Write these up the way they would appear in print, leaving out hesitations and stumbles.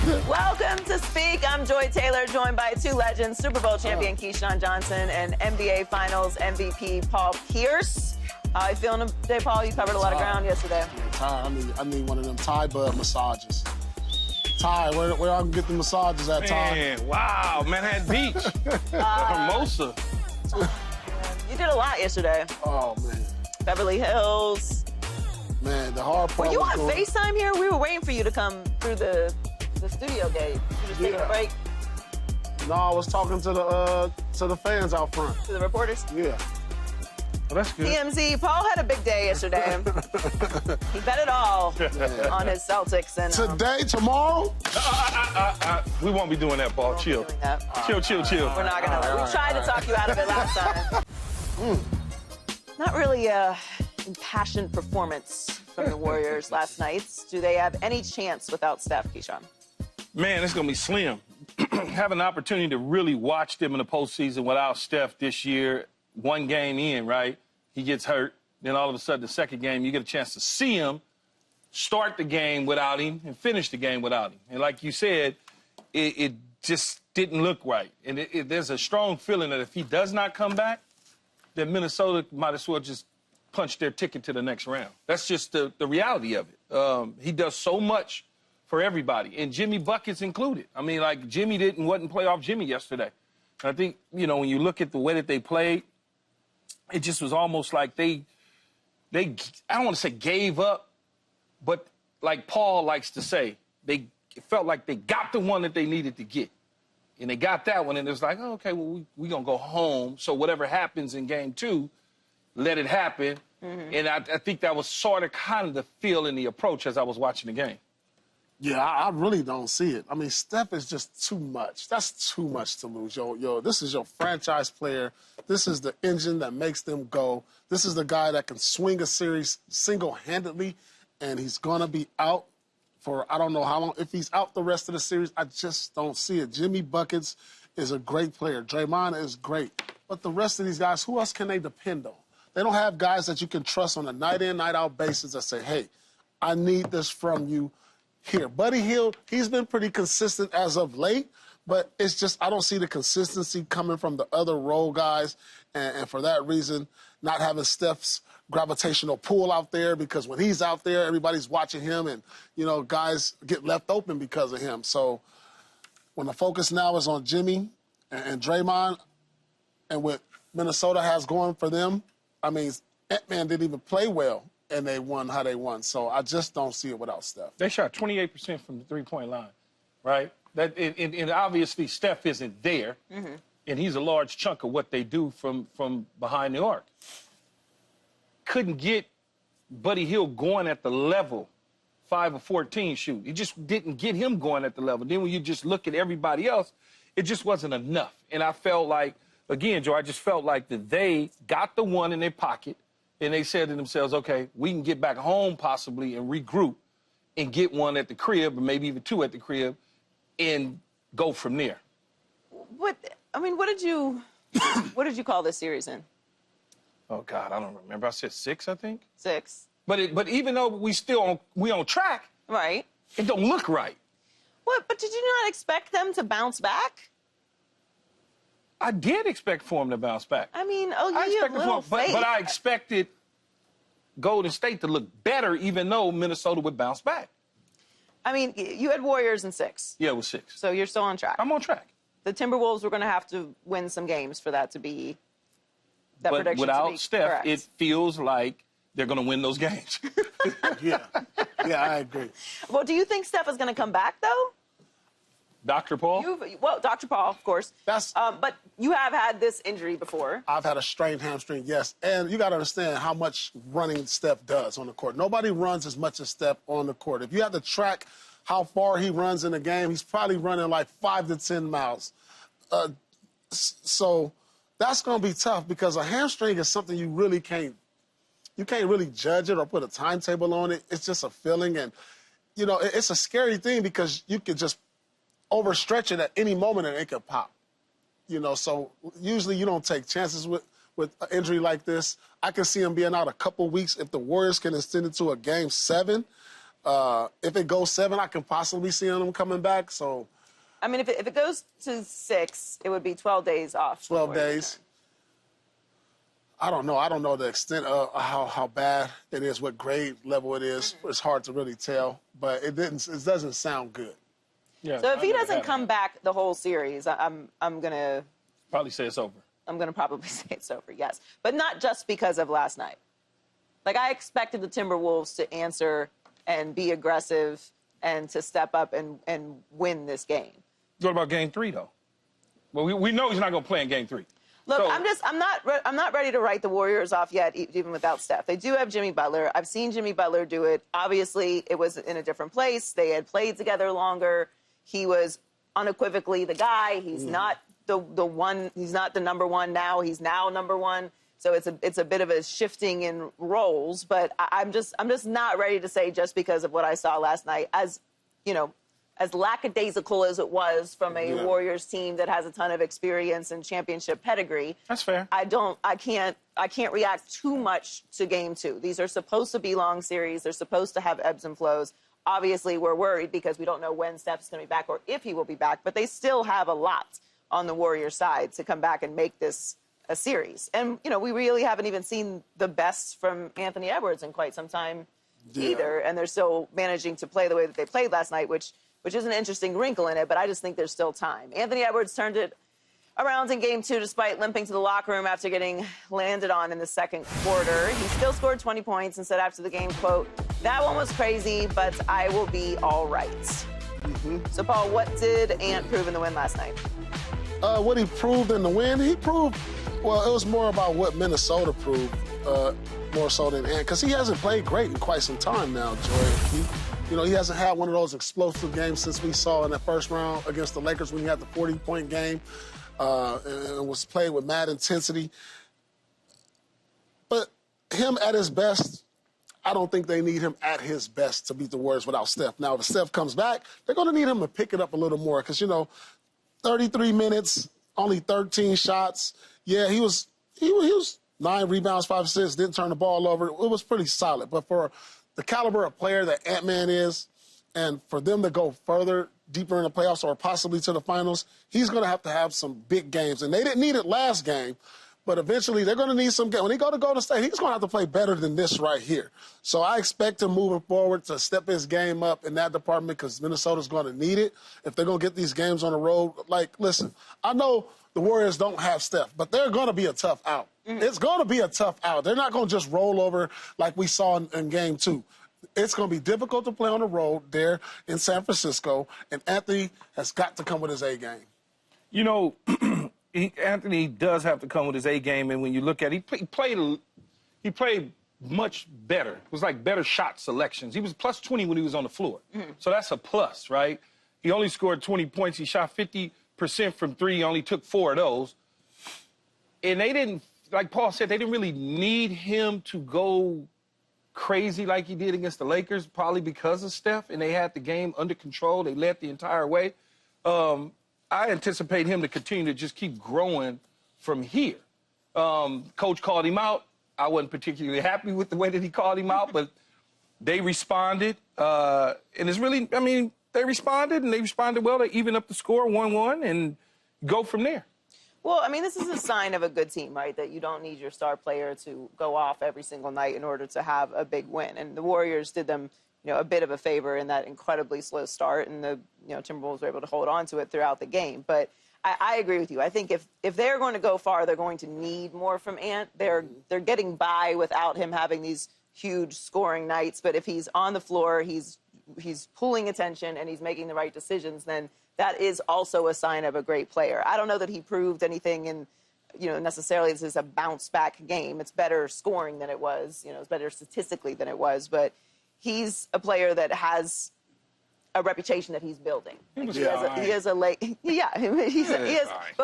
Welcome to Speak. I'm Joy Taylor, joined by two legends, Super Bowl champion Keyshawn Johnson and NBA Finals MVP Paul Pierce. How are you feeling today, Paul? You covered a lot of ground yesterday. Yeah, tired. I need one of them Thai bud massages. Thai, where I can get the massages at, Thai? Man, wow, Manhattan Beach. Hermosa. You did a lot yesterday. Oh, man. Beverly Hills. Man, the hard part Were you on was going... FaceTime here? We were waiting for you to come through the studio gate. You just taking a break? No, I was talking to the fans out front. To the reporters? Yeah. Well, that's good. TMZ, Paul had a big day yesterday. He bet it all on his Celtics. And Today, tomorrow? We won't be doing that, Paul. Chill. Chill. We're not gonna. We tried to talk you out of it last time. Not really a impassioned performance from the Warriors last night. Do they have any chance without Steph, Keyshawn? Man, it's going to be slim. Have an opportunity to really watch them in the postseason without Steph this year. One game in, right? He gets hurt. Then all of a sudden, the second game, you get a chance to see him start the game without him and finish the game without him. And like you said, it just didn't look right. And there's a strong feeling that if he does not come back, then Minnesota might as well just punch their ticket to the next round. That's just the reality of it. He does so much for everybody, and Jimmy buckets included. I mean, like, Jimmy wasn't playoff Jimmy yesterday. And I think, you know, when you look at the way that they played, it just was almost like they I don't want to say gave up, but like Paul likes to say, it felt like they got the one that they needed to get. And they got that one, and it was like, oh, okay, well, we're going to go home. So whatever happens in game two, let it happen. And I think that was sort of kind of the feel and the approach as I was watching the game. Yeah, I really don't see it. I mean, Steph is just too much. That's too much to lose. Yo, this is your franchise player. This is the engine that makes them go. This is the guy that can swing a series single-handedly, and he's going to be out for I don't know how long. If he's out the rest of the series, I just don't see it. Jimmy Buckets is a great player. Draymond is great. But the rest of these guys, who else can they depend on? They don't have guys that you can trust on a night-in, night-out basis that say, hey, I need this from you here. Buddy Hield, he's been pretty consistent as of late, but it's just I don't see the consistency coming from the other role guys, and for that reason, not having Steph's gravitational pull out there, because when he's out there, everybody's watching him, and, you know, guys get left open because of him. So when the focus now is on Jimmy and Draymond, and what Minnesota has going for them, I mean, Ant-Man didn't even play well, and they won how they won. So I just don't see it without Steph. They shot 28% from the three-point line, right? And obviously Steph isn't there, and he's a large chunk of what they do from behind the arc. Couldn't get Buddy Hield going at the level 5 of 14 shoot. He just didn't get him going at the level. Then when you just look at everybody else, it just wasn't enough. And I felt like, again, Joe, I just felt like that they got the one in their pocket, and they said to themselves, okay, we can get back home possibly and regroup and get one at the crib, or maybe even two at the crib, and go from there. What did you call this series in? Oh, God, I don't remember. I said 6, I think. 6. But even though we on track, right? it don't look right. What? But did you not expect them to bounce back? I did expect for him to bounce back. I mean, I you have little faith. but I expected Golden State to look better, even though Minnesota would bounce back. I mean, you had Warriors in 6. Yeah, it was 6. So you're still on track. I'm on track. The Timberwolves were going to have to win some games for that to be that but prediction without to be Steph, correct. it feels like they're going to win those games. Yeah, I agree. Well, do you think Steph is going to come back, though? Dr. Paul? Well, Dr. Paul, of course. But you have had this injury before. I've had a strained hamstring, yes. And you got to understand how much running Steph does on the court. Nobody runs as much as Steph on the court. If you had to track how far he runs in a game, he's probably running like 5 to 10 miles. So that's going to be tough, because a hamstring is something you really can't really judge it or put a timetable on it. It's just a feeling. And, you know, it's a scary thing, because you could just overstretch it at any moment and it could pop. You know, so usually you don't take chances with an injury like this. I can see him being out a couple weeks if the Warriors can extend it to a Game 7. If it goes 7, I can possibly see them coming back. So, I mean, if it goes to 6, it would be 12 days off. 12 days. I don't know. I don't know the extent of how bad it is, what grade level it is. It's hard to really tell, but it doesn't sound good. Yeah, So if he doesn't come back the whole series, I'm gonna probably say it's over. I'm gonna probably say it's over. Yes, but not just because of last night. Like, I expected the Timberwolves to answer and be aggressive and to step up and win this game. What about Game 3 though? Well, we know he's not going to play in Game 3. Look, so, I'm not ready to write the Warriors off yet, even without Steph. They do have Jimmy Butler. I've seen Jimmy Butler do it. Obviously, it was in a different place. They had played together longer. He was unequivocally the guy. He's not the one. He's not the number one now. He's now number one. So it's a bit of a shifting in roles. But I'm just not ready to say, just because of what I saw last night, as you know, as lackadaisical as it was from a Warriors team that has a ton of experience and championship pedigree. That's fair. I can't react too much to Game 2. These are supposed to be long series. They're supposed to have ebbs and flows. Obviously, we're worried because we don't know when Steph's going to be back or if he will be back, but they still have a lot on the Warriors side to come back and make this a series. And, you know, we really haven't even seen the best from Anthony Edwards in quite some time either, and they're still managing to play the way that they played last night, which is an interesting wrinkle in it, but I just think there's still time. Anthony Edwards turned it around in Game 2 despite limping to the locker room after getting landed on in the second quarter. He still scored 20 points and said after the game, quote, "That one was crazy, but I will be all right." So, Paul, what did Ant prove in the win last night? What he proved in the win, he proved, well, it was more about what Minnesota proved, more so than Ant, because he hasn't played great in quite some time now, Joy. He hasn't had one of those explosive games since we saw in that first round against the Lakers when he had the 40-point game and was played with mad intensity. But him at his best, I don't think they need him at his best to beat the Warriors without Steph. Now, if Steph comes back, they're going to need him to pick it up a little more because, 33 minutes, only 13 shots. Yeah, he was 9 rebounds, 5 assists, didn't turn the ball over. It was pretty solid. But for the caliber of player that Ant-Man is, and for them to go further, deeper in the playoffs or possibly to the finals, he's going to have some big games. And they didn't need it last game, but eventually they're going to need some games. When he go to Golden State, he's going to have to play better than this right here. So I expect him moving forward to step his game up in that department because Minnesota's going to need it if they're going to get these games on the road. Like, listen, I know the Warriors don't have Steph, but they're going to be a tough out. It's going to be a tough out. They're not going to just roll over like we saw in Game 2. It's going to be difficult to play on the road there in San Francisco, and Anthony has got to come with his A game. Anthony does have to come with his A game, and when you look at it, he played much better. It was like better shot selections. He was plus 20 when he was on the floor. So that's a plus, right? He only scored 20 points. He shot 50% from 3. He only took 4 of those. And they didn't, like Paul said, they didn't really need him to go crazy like he did against the Lakers, probably because of Steph, and they had the game under control. They led the entire way. I anticipate him to continue to just keep growing from here. Coach called him out. I wasn't particularly happy with the way that he called him out, but they responded. And it's really, they responded, and they responded well. They even up the score 1-1 and go from there. Well, this is a sign of a good team, right? That you don't need your star player to go off every single night in order to have a big win. And the Warriors did them, a bit of a favor in that incredibly slow start, and the Timberwolves were able to hold on to it throughout the game. But I agree with you. I think if they're going to go far, they're going to need more from Ant. They're getting by without him having these huge scoring nights. But if he's on the floor, he's pulling attention and he's making the right decisions, then that is also a sign of a great player. I don't know that he proved anything in, necessarily this is a bounce-back game. It's better scoring than it was. It's better statistically than it was. But he's a player that has a reputation that he's building. But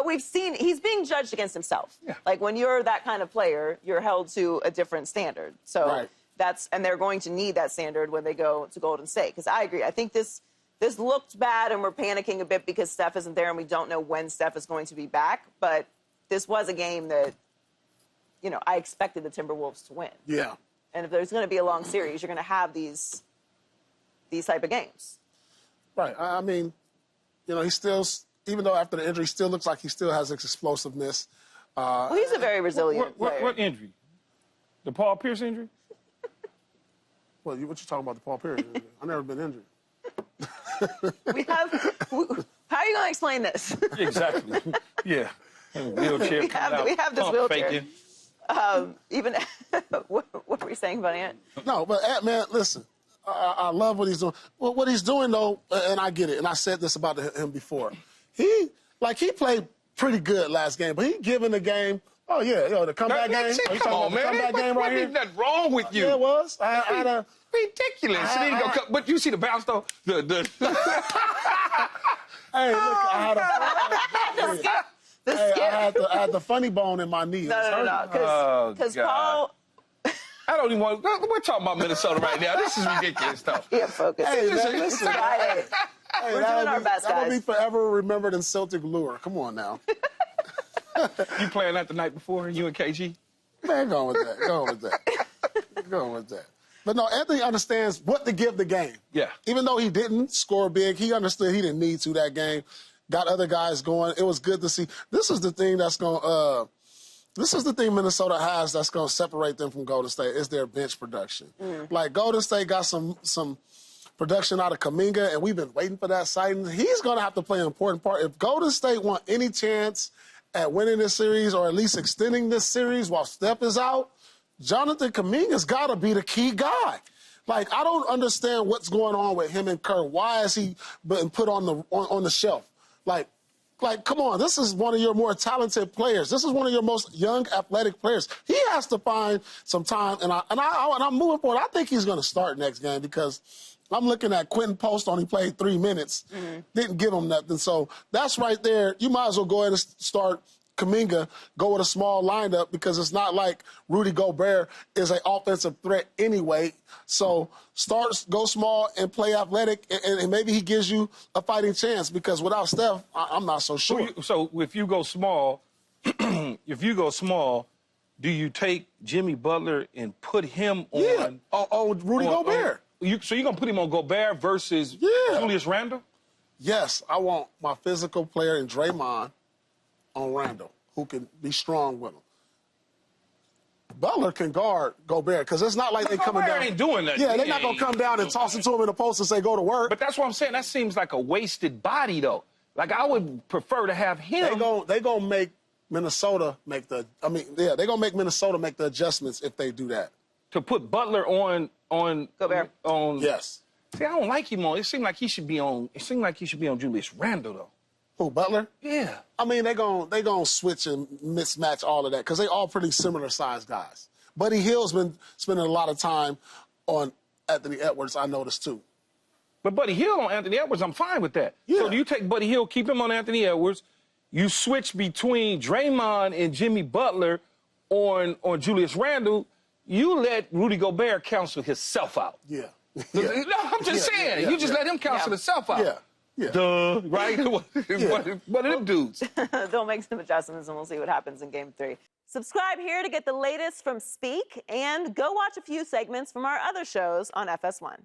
we've seen he's being judged against himself. Yeah. Like, when you're that kind of player, you're held to a different standard. So and they're going to need that standard when they go to Golden State. Because I agree. I think this looked bad, and we're panicking a bit because Steph isn't there, and we don't know when Steph is going to be back. But this was a game that, I expected the Timberwolves to win. Yeah. And if there's going to be a long series, you're going to have these these type of games. Right. I mean, you know, he still, even though after the injury, still looks like he still has explosiveness. Well, he's a very resilient player. What injury? The Paul Pierce injury? What you talking about, the Paul Pierce injury? I've never been injured. How are you going to explain this? Exactly. Yeah. Wheelchair. We have this wheelchair. Even what were you saying, Bunny? No, but man, listen, I love what he's doing. Well, what he's doing though, and I get it, and I said this about him before. He played pretty good last game, but he giving the game. Oh yeah, the comeback game. Come on, man. Comeback game right here. Nothing wrong with you. Yeah, it was. Ridiculous. But you see the bounce though. Hey, look, I had the funny bone in my knee. No, because Paul. I don't even want. We're talking about Minnesota right now. This is ridiculous stuff. Yeah, focus. Hey, man, listen. We're doing our best, guys. That will be forever remembered in Celtic lure. Come on now. You playing that the night before, you and KG? Man, go with that. But no, Anthony understands what to give the game. Yeah. Even though he didn't score big, he understood he didn't need to that game. Got other guys going. It was good to see. This is the thing that's going this is the thing Minnesota has that's going to separate them from Golden State is their bench production. Like Golden State got some production out of Kuminga, and we've been waiting for that sighting. He's going to have to play an important part. If Golden State want any chance at winning this series or at least extending this series while Steph is out, Jonathan Kuminga's got to be the key guy. Like, I don't understand what's going on with him and Kerr. Why is he been put on the shelf? Like, come on, this is one of your more talented players. This is one of your most young, athletic players. He has to find some time, and I'm moving forward. I think he's going to start next game because I'm looking at Quentin Post only played 3 minutes, didn't give him nothing. So that's right there. You might as well go ahead and start Kuminga, go with a small lineup because it's not like Rudy Gobert is an offensive threat anyway. So go small and play athletic, and maybe he gives you a fighting chance because without Steph, I'm not so sure. So if you go small, do you take Jimmy Butler and put him on? Rudy Gobert. So you're going to put him on Gobert versus Julius Randle? Yes, I want my physical player in Draymond on Randle, who can be strong with him. Butler can guard Gobert, because it's not like they coming down. Ain't doing that. Yeah, they're not going to come down and toss it to him in the post and say, go to work. But that's what I'm saying. That seems like a wasted body, though. Like, I would prefer to have him. They're going to make Minnesota make they're going to make Minnesota make the adjustments if they do that. To put Butler on Gobert. Yes. See, I don't like him on. It seemed like he should be on Julius Randle, though. Who, Butler? Yeah. I mean, they're gonna switch and mismatch all of that because they all pretty similar-sized guys. Buddy Hield's been spending a lot of time on Anthony Edwards, I noticed, too. But Buddy Hield on Anthony Edwards, I'm fine with that. Yeah. So do you take Buddy Hield, keep him on Anthony Edwards, you switch between Draymond and Jimmy Butler on Julius Randle, you let Rudy Gobert cancel himself out. Yeah. No, I'm just saying. You just let him cancel himself out. Yeah. Yeah. Duh, right? What are them dudes? They'll make some adjustments, and we'll see what happens in Game 3. Subscribe here to get the latest from Speak, and go watch a few segments from our other shows on FS1.